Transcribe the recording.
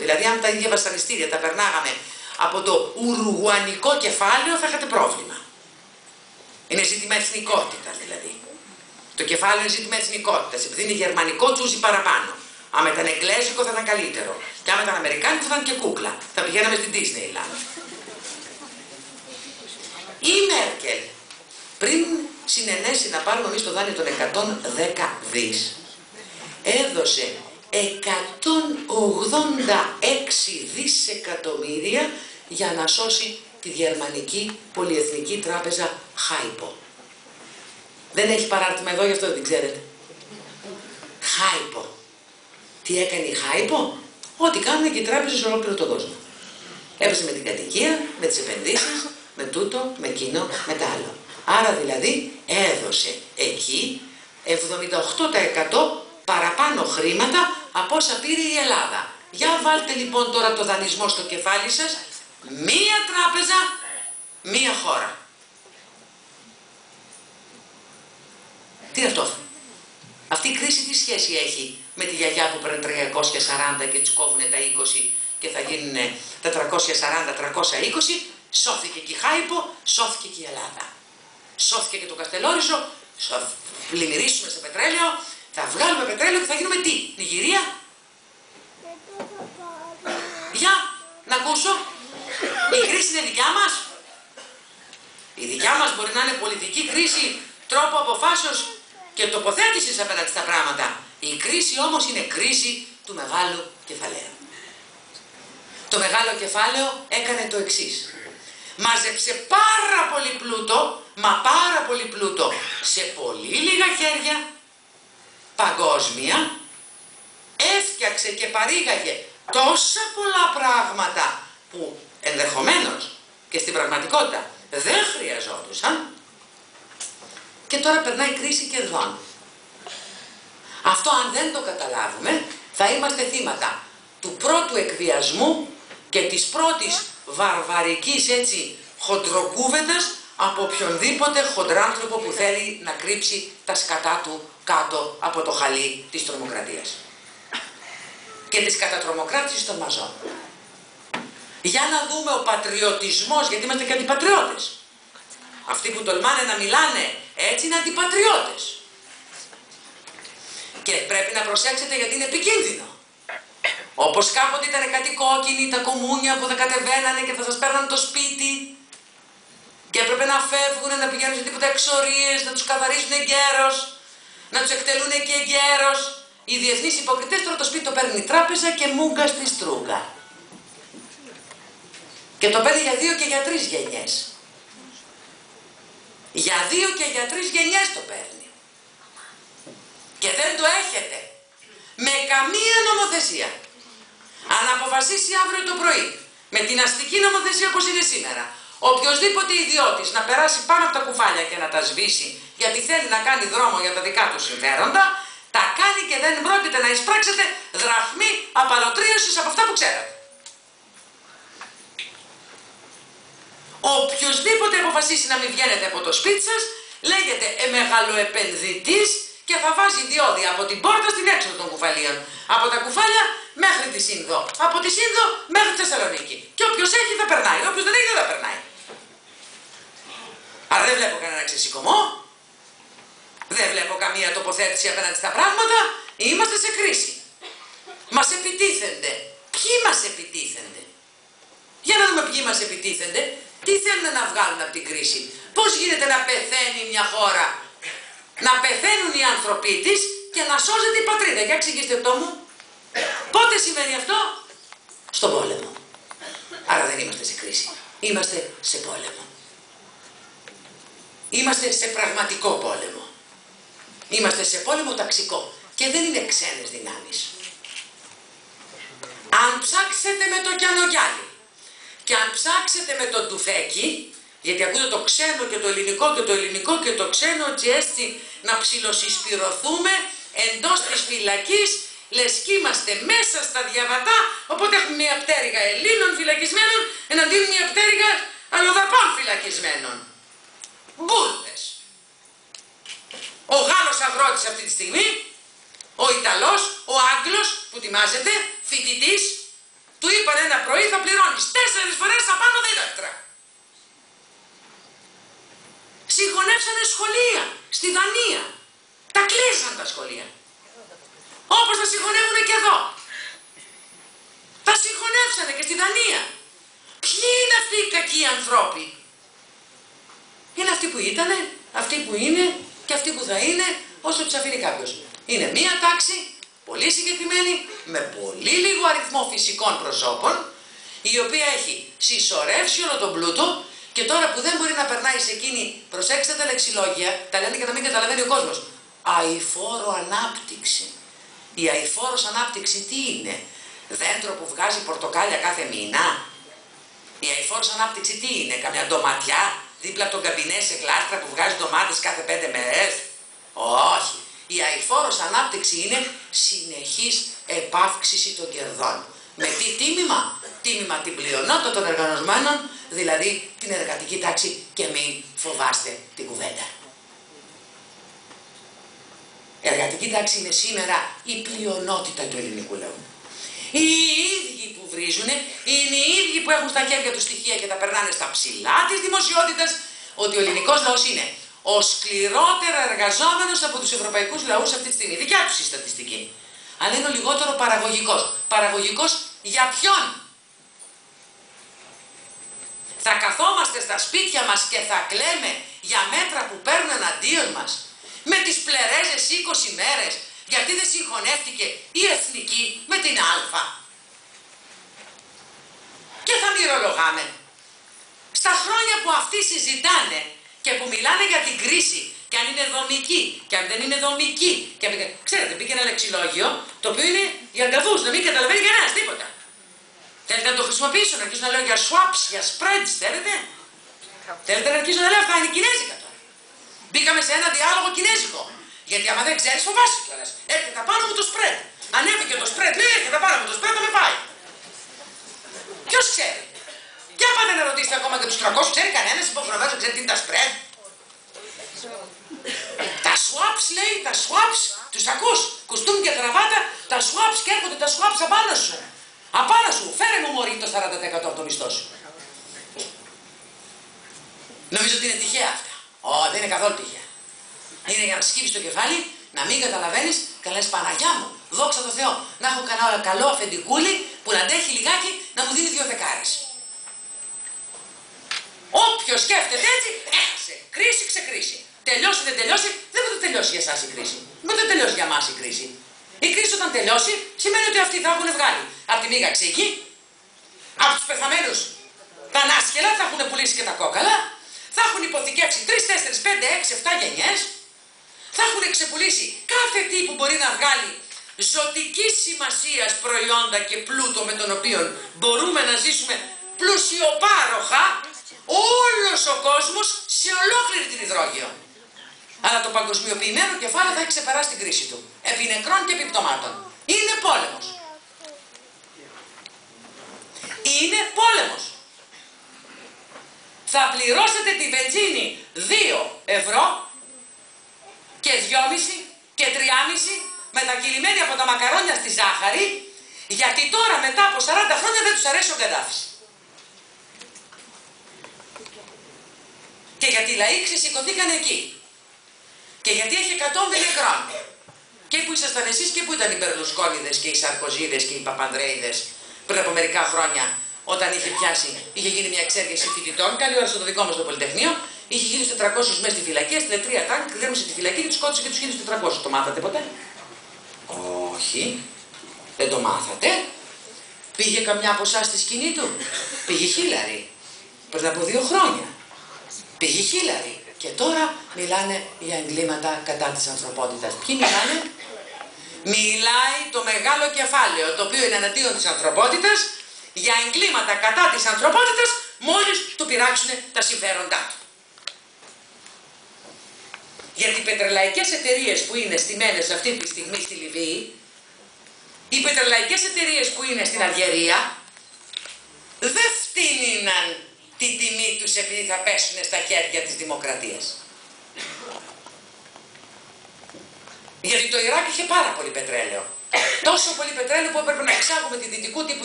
Δηλαδή, αν τα ίδια βασανιστήρια τα περνάγαμε από το ουρουγουανικό κεφάλαιο, θα είχατε πρόβλημα. Είναι ζήτημα εθνικότητα δηλαδή. Το κεφάλαιο είναι ζήτημα εθνικότητας. Επειδή είναι γερμανικό, τσούζει παραπάνω. Αν ήταν εγγλέζικο, θα ήταν καλύτερο. Και αν ήταν αμερικάνικο, θα ήταν και κούκλα. Θα πηγαίναμε στην Disneyland. Η Μέρκελ, πριν συνενέσει να πάρουμε εμείς το δάνειο των 110 δις, έδωσε 186 δισεκατομμύρια για να σώσει τη γερμανική πολυεθνική τράπεζα Χάιπο. Δεν έχει παράρτημα εδώ, γι' αυτό δεν την ξέρετε. Χάιπο. Τι έκανε η Χάιπο? Ό,τι κάνουν και οι τράπεζες σε ολόκληρο τον κόσμο. Έπεσε με την κατοικία, με τις επενδύσεις, με τούτο, με εκείνο, με τα άλλο. Άρα δηλαδή έδωσε εκεί 78% παραπάνω χρήματα από όσα πήρε η Ελλάδα. Για βάλτε λοιπόν τώρα το δανεισμό στο κεφάλι σας. Μία τράπεζα, μία χώρα. Τι είναι αυτό? Αυτή η κρίση τι σχέση έχει με τη γιαγιά που παίρνει 340 και της κόβουν τα 20 και θα γίνουν τα 340-320? Σώθηκε και η Χάιπο, σώθηκε και η Ελλάδα. Σώθηκε και το Καστελόριζο, πλημμυρίσουμε σε πετρέλαιο, θα βγάλουμε πετρέλαιο και θα γίνουμε τι? Νιγηρία? Για να ακούσω. Η κρίση είναι δικιά μας. Η δικιά μας μπορεί να είναι πολιτική κρίση, τρόπο αποφάσεως και τοποθέτησης απέναντι στα πράγματα. Η κρίση όμως είναι κρίση του μεγάλου κεφαλαίου. Το μεγάλο κεφάλαιο έκανε το εξής. Μάζεψε πάρα πολύ πλούτο, μα πάρα πολύ πλούτο, σε πολύ λίγα χέρια, παγκόσμια, έφτιαξε και παρήγαγε τόσα πολλά πράγματα που ενδεχομένως και στην πραγματικότητα δεν χρειαζόντουσαν και τώρα περνάει κρίση κερδών. Αυτό αν δεν το καταλάβουμε θα είμαστε θύματα του πρώτου εκβιασμού και της πρώτης βαρβαρικής έτσι χοντροκούβεντας από οποιονδήποτε χοντράνθρωπο που θέλει να κρύψει τα σκατά του κάτω από το χαλί της τρομοκρατίας και της κατατρομοκράτησης των μαζών. Για να δούμε ο πατριωτισμός, γιατί είμαστε και αντιπατριώτες. Αυτοί που τολμάνε να μιλάνε έτσι είναι αντιπατριώτες. Και πρέπει να προσέξετε γιατί είναι επικίνδυνο. Όπως κάποτε ήταν κάτι κόκκινοι, τα κομμούνια που θα κατεβαίνανε και θα σας παίρναν το σπίτι και έπρεπε να φεύγουν, να πηγαίνουν σε τίποτα εξορίες, να τους καθαρίζουν εγκαίρος, να τους εκτελούν και εγκαίρος. Οι διεθνείς υποκριτές τώρα το σπίτι το παίρνει η τράπεζα και μούγκα στη στρούγκα. Και το παίρνει για 2 και για 3 γενιές. Για 2 και για 3 γενιές το παίρνει. Και δεν το έχετε με καμία νομοθεσία. Αν αποφασίσει αύριο το πρωί με την αστική νομοθεσία όπως είναι σήμερα, οποιοσδήποτε ιδιώτης να περάσει πάνω από τα κουφάλια και να τα σβήσει γιατί θέλει να κάνει δρόμο για τα δικά του συμφέροντα, τα κάνει και δεν πρόκειται να εισπράξετε δραχμή απαλωτρίωσης από αυτά που ξέρετε. Οποιοσδήποτε αποφασίσει να μην βγαίνετε από το σπίτι σας, λέγεται μεγαλοεπενδυτής και θα βάζει διόδια από την πόρτα στην έξοδο των κουφαλίων. Από τα κουφάλια μέχρι τη Σύνδο. Από τη Σύνδο μέχρι τη Θεσσαλονίκη. Και όποιος έχει θα περνάει. Όποιος δεν έχει δεν θα περνάει. Άρα δεν βλέπω κανένα ξεσηκωμό. Δεν βλέπω καμία τοποθέτηση απέναντι στα πράγματα. Είμαστε σε κρίση. Μας επιτίθενται. Ποιοι μας επιτίθενται? Για να δούμε ποιοι μας επιτίθενται. Τι θέλουν να βγάλουν από την κρίση? Πώς γίνεται να πεθαίνει μια χώρα, να πεθαίνουν οι άνθρωποι της και να σώζεται η πατρίδα? Για εξηγήστε το μου. Πότε σημαίνει αυτό? Στον πόλεμο. Άρα δεν είμαστε σε κρίση. Είμαστε σε πόλεμο. Είμαστε σε πραγματικό πόλεμο. Είμαστε σε πόλεμο ταξικό. Και δεν είναι ξένες δυνάμεις. Αν ψάξετε με το κιανογιάλι και αν ψάξετε με το ντουφέκι, γιατί ακούτε το ξένο και το ελληνικό και το ελληνικό και το ξένο και έτσι να ψιλοσυσπυρωθούμε εντός της φυλακής, λες κι είμαστε μέσα στα διαβατά, οπότε έχουμε μια πτέρυγα Ελλήνων φυλακισμένων εναντίον μια πτέρυγα αλλοδαπών φυλακισμένων. Μπουρδες. Ο Γάλλος αγρότης αυτή τη στιγμή, ο Ιταλός, ο Άγγλος που τιμάζεται, φοιτητής, στη Δανία. Τα κλείσαν τα σχολεία. Όπως τα συγχωνεύουν και εδώ. Τα συγχωνεύσανε και στη Δανία. Ποιοι είναι αυτοί οι κακοί ανθρώποι? Είναι αυτοί που ήτανε, αυτοί που είναι και αυτοί που θα είναι, όσο τους αφήνει κάποιος. Είναι μία τάξη, πολύ συγκεκριμένη, με πολύ λίγο αριθμό φυσικών προσώπων, η οποία έχει συσσωρεύσει όλο τον πλούτο και τώρα που δεν μπορεί να περνάει σε εκείνη, προσέξτε τα λεξιλόγια, τα λένε για να μην καταλαβαίνει ο κόσμος. Αηφόρο ανάπτυξη. Η αηφόρος ανάπτυξη τι είναι? Δέντρο που βγάζει πορτοκάλια κάθε μήνα? Η αηφόρος ανάπτυξη τι είναι? Καμιά ντοματιά δίπλα από τον καμπινέ σε γλάστρα που βγάζει ντομάτες κάθε 5 μέρες? Όχι. Η αηφόρος ανάπτυξη είναι συνεχής επαύξηση των κερδών. Με τι τίμημα? Τίμημα την πλειονότητα των εργαζομένων, δηλαδή την εργατική τάξη, και μην φοβάστε την κουβέντα. Εργατική τάξη είναι σήμερα η πλειονότητα του ελληνικού λαού. Οι ίδιοι που βρίζουν είναι οι ίδιοι που έχουν στα χέρια τους στοιχεία και τα περνάνε στα ψηλά της δημοσιότητας ότι ο ελληνικός λαός είναι ο σκληρότερα εργαζόμενος από τους ευρωπαϊκούς λαούς αυτή τη στιγμή. Δικιά τους η στατιστική. Αλλά είναι ο λιγότερο παραγωγικός. Παραγωγικός για ποιον? Θα καθόμαστε στα σπίτια μας και θα κλαίμε για μέτρα που παίρνουν εναντίον μας με τις πλερέζες 20 μέρες γιατί δεν συγχωνεύτηκε η εθνική με την Α? Και θα μυρολογάμε. Στα χρόνια που αυτοί συζητάνε και που μιλάνε για την κρίση, και αν είναι δομική, και αν δεν είναι δομική, και ξέρετε, μπήκε ένα λεξιλόγιο το οποίο είναι για αγκαβούς, να μην καταλαβαίνει κανένας τίποτα. Θέλετε να το χρησιμοποιήσω, να αρχίσω να λέω για swaps, για spreads, θέλετε? Θέλετε να αρχίσω να λέω αυτά είναι κινέζικα τώρα? Μπήκαμε σε ένα διάλογο κινέζικο. Γιατί άμα δεν ξέρεις φοβάσαι κιόλας. Έρχεται απάνω μου το spread. Ανέβηκε το spread, λέει έρχεται απάνω μου το spread, θα με πάει. Ποιος ξέρει? Για πάτε να ρωτήσετε ακόμα και τους 300, ξέρει κανένας υποχρεωμένος, ξέρει τι είναι τα spread? Τα swaps λέει, τα swaps, τους ακούς, κουστούμι και γραβάτα, τα swaps και έρχονται τα swaps απάνω σου. Απάνω σου, φέρε μου μωρή το 40% από το μισθό σου. Νομίζω ότι είναι τυχαία αυτά. Δεν είναι καθόλου τυχαία. Είναι για να σκύβεις το κεφάλι, να μην καταλαβαίνεις, καλές Παναγιά μου, δόξα τω Θεώ, να έχω κανένα καλό αφεντικούλι που να αντέχει λιγάκι να μου δίνει 2 δεκάρες. Όποιος σκέφτεται έτσι, έχασε. Κρίση, ξεκρίση. Τελειώσει, δεν τελειώσει, δεν θα το τελειώσει για εσάς η κρίση. Δεν θα το τελειώσει για εμάς η κρίση. Η κρίση όταν τελειώσει σημαίνει ότι αυτοί θα έχουν βγάλει από τη μήγα ξύκη, από τους πεθαμένους τα ανάσκελα, θα έχουν πουλήσει και τα κόκαλα, θα έχουν υποθηκεύσει 3, 4, 5, 6, 7 γενιές, θα έχουν ξεπουλήσει κάθε τι που μπορεί να βγάλει ζωτικής σημασίας προϊόντα και πλούτο με τον οποίο μπορούμε να ζήσουμε πλουσιοπάροχα όλος ο κόσμος σε ολόκληρη την υδρόγειο. Αλλά το παγκοσμιοποιημένο κεφάλαιο θα έχει ξεπεράσει την κρίση του. Επί νεκρών και επιπτωμάτων. Είναι πόλεμος. Είναι πόλεμος. Θα πληρώσετε τη βενζίνη 2 ευρώ και 2,5 και 3,5 μετακυλημένοι από τα μακαρόνια στη ζάχαρη, γιατί τώρα μετά από 40 χρόνια δεν τους αρέσει ο Γκαντάφης. Και γιατί οι λαοί ξεσηκωθήκαν εκεί. Και γιατί έχει 100 νεκρών. Και που ήσασταν εσείς και που ήταν οι Μπερλουσκόνιδες και οι Σαρκοζίδες και οι Παπανδρέιδες πριν από μερικά χρόνια, όταν είχε πιάσει, είχε γίνει μια εξέργεση φοιτητών, καλή ώρα στο δικό μας το Πολυτεχνείο, είχε 1.400 μέσα στη φυλακή, έστειλε 3 τάγκ, κρέμισε τη φυλακή και τους σκότωσε και τους 1.400. Το μάθατε ποτέ? Όχι. Δεν το μάθατε. Πήγε καμιά από εσάς στη σκηνή του? Πήγε Χίλαρη. Πριν από 2 χρόνια. Πήγε Χίλαρη. Και τώρα μιλάνε για εγκλήματα κατά της ανθρωπότητας. Ποιοι μιλάνε? Μιλάει το μεγάλο κεφάλαιο, το οποίο είναι εναντίον της ανθρωπότητας, για εγκλήματα κατά της ανθρωπότητας, μόλις του πειράξουν τα συμφέροντά του. Γιατί οι πετρελαϊκές εταιρείες που είναι στημένες αυτή τη στιγμή στη Λιβύη, οι πετρελαϊκές εταιρείες που είναι στην Αλγερία, δεν φτύνιναν τη τιμή τους επειδή θα πέσουν στα χέρια της δημοκρατίας. Γιατί το Ιράκ είχε πάρα πολύ πετρέλαιο. Τόσο πολύ πετρέλαιο που έπρεπε να εξάγουμε τη δυτικού τύπου